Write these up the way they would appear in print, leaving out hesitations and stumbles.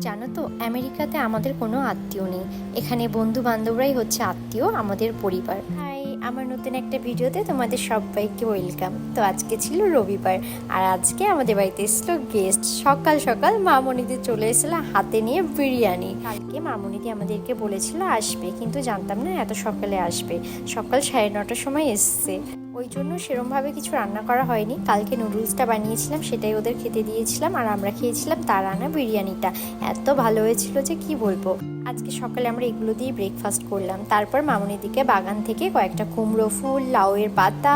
জানো তো, আমেরিকাতে আমাদের কোনো আত্মীয় নেই। এখানে বন্ধু বান্ধবরাই হচ্ছে আত্মীয়, আমাদের পরিবার। হাই, আমার নতুন একটা ভিডিওতে তোমাদের সবাইকে ওয়েলকাম। তো আজকে ছিল রবিবার, আর আজকে আমাদের বাড়িতে এসেছিল গেস্ট। সকাল সকাল মামনিদি চলে এসেছিল হাতে নিয়ে বিরিয়ানি। কালকে মামনিদি আমাদেরকে বলেছিল আসবে, কিন্তু জানতাম না এত সকালে আসবে। সকাল 9:30টার সময় এসছে, ওই জন্য সেরমভাবে কিছু রান্না করা হয়নি। কালকে নুডলসটা বানিয়েছিলাম, সেটাই ওদের খেতে দিয়েছিলাম, আর আমরা খেয়েছিলাম তার আনা বিরিয়ানিটা। এত ভালো হয়েছিল যে কি বলবো। আজকে সকালে আমরা এগুলো দিয়ে ব্রেকফাস্ট করলাম। তারপর মামনিদিকে বাগান থেকে কয়েকটা কুমড়ো ফুল, লাউয়ের পাতা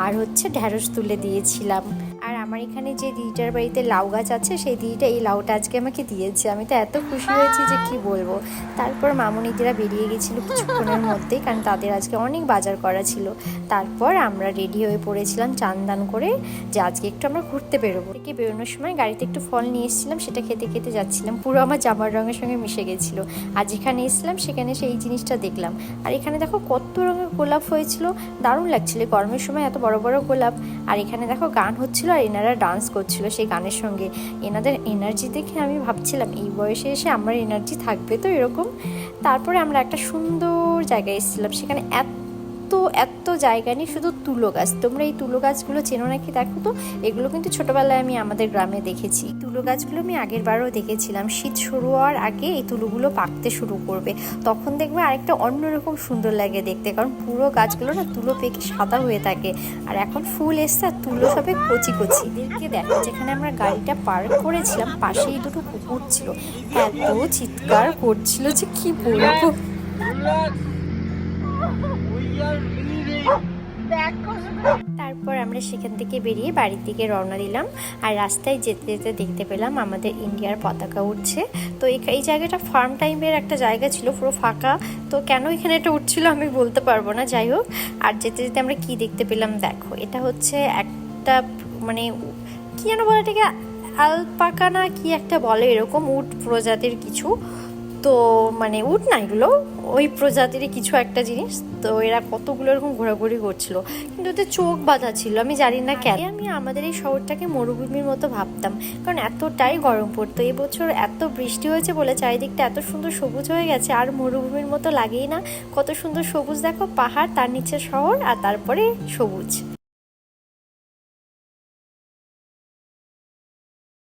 আর হচ্ছে ঢ্যাঁড়স তুলে দিয়েছিলাম। আর আমার এখানে যে দিদিটার বাড়িতে লাউ গাছ আছে, সেই দিদিটা এই লাউটা আজকে আমাকে দিয়েছে। আমি তো এত খুশি হয়েছি যে কি বলবো। তারপর মামনিদিরা বেরিয়ে গেছিল কিছুক্ষণের মধ্যেই, কারণ তাদের আজকে অনেক বাজার করা ছিল। তারপর আমরা রেডি হয়ে পড়েছিলাম চান দান করে, যে আজকে একটু আমরা ঘুরতে বেরোবো। থেকে বেরোনোর সময় গাড়িতে একটু ফল নিয়ে এসেছিলাম, সেটা খেতে খেতে যাচ্ছিলাম। পুরো আমার জামার রঙের সঙ্গে মিশে গেছিলো। আর যেখানে এসেছিলাম সেখানে সেই জিনিসটা দেখলাম। আর এখানে দেখো কত রঙের গোলাপ হয়েছিল, দারুণ লাগছিল গরমের সময় এত বড় বড় গোলাপ। আর এখানে দেখো গান হচ্ছিল, আর এনারা ডান্স করছিল সেই গানের সঙ্গে। এনাদের এনার্জি দেখে আমি ভাবছিলাম এই বয়সে এসে আমার এনার্জি থাকবে তো এরকম। তারপরে আমরা একটা সুন্দর জায়গায় এসেছিলাম, সেখানে এত জায়গা নেই, শুধু তুলো গাছ। তোমরা এই তুলো গাছগুলো চেনো নাকি দেখো তো। এগুলো কিন্তু ছোটোবেলায় আমি আমাদের গ্রামে দেখেছি। তুলো গাছগুলো আমি আগের বারও দেখেছিলাম। শীত শুরু হওয়ার আগে এই তুলোগুলো পাকতে শুরু করবে, তখন দেখবে আরেকটা অন্যরকম সুন্দর লাগে দেখতে, কারণ পুরো গাছগুলো না তুলো পেকে সাদা হয়ে থাকে। আর এখন ফুল এসছে আর তুলো সবে কচি কচি। এদেরকে দেখো, যেখানে আমরা গাড়িটা পার্ক করেছিলাম পাশেই দুটো কুকুর ছিল, এত চিৎকার করছিল যে কি বলবো। তারপর আমরা সেখান থেকে বেরিয়ে বাড়ির দিকে রওনা দিলাম। আর রাস্তায় যেতে যেতে দেখতে পেলাম আমাদের ইন্ডিয়ার পতাকা উঠছে। তো এই জায়গাটা ফার্ম টাইমের একটা জায়গা ছিল, পুরো ফাঁকা। তো কেন এখানে এটা উঠছিল আমি বলতে পারবো না, যাই হোক। আর যেতে যেতে আমরা কি দেখতে পেলাম দেখো, এটা হচ্ছে একটা মানে কি যেন বলে এটাকে, আলপাকা না কি একটা বলে, এরকম উট প্রজাতির কিছু। তো মানে উট না, এগুলো ওই প্রজাতিরই কিছু একটা জিনিস। তো এরা কতগুলো এরকম ঘোরাঘুরি করছিল, কিন্তু ওদের চোখ বাঁধা ছিল। আমি জানি না কেন আমি আমাদের এই শহরটাকে মরুভূমির মতো ভাবতাম, কারণ এতটাই গরম পড়তো। এবছর এত বৃষ্টি হয়েছে বলে চারিদিকটা এত সুন্দর সবুজ হয়ে গেছে, আর মরুভূমির মতো লাগেই না। কত সুন্দর সবুজ দেখো, পাহাড়, তার নিচে শহর, আর তারপরে সবুজ।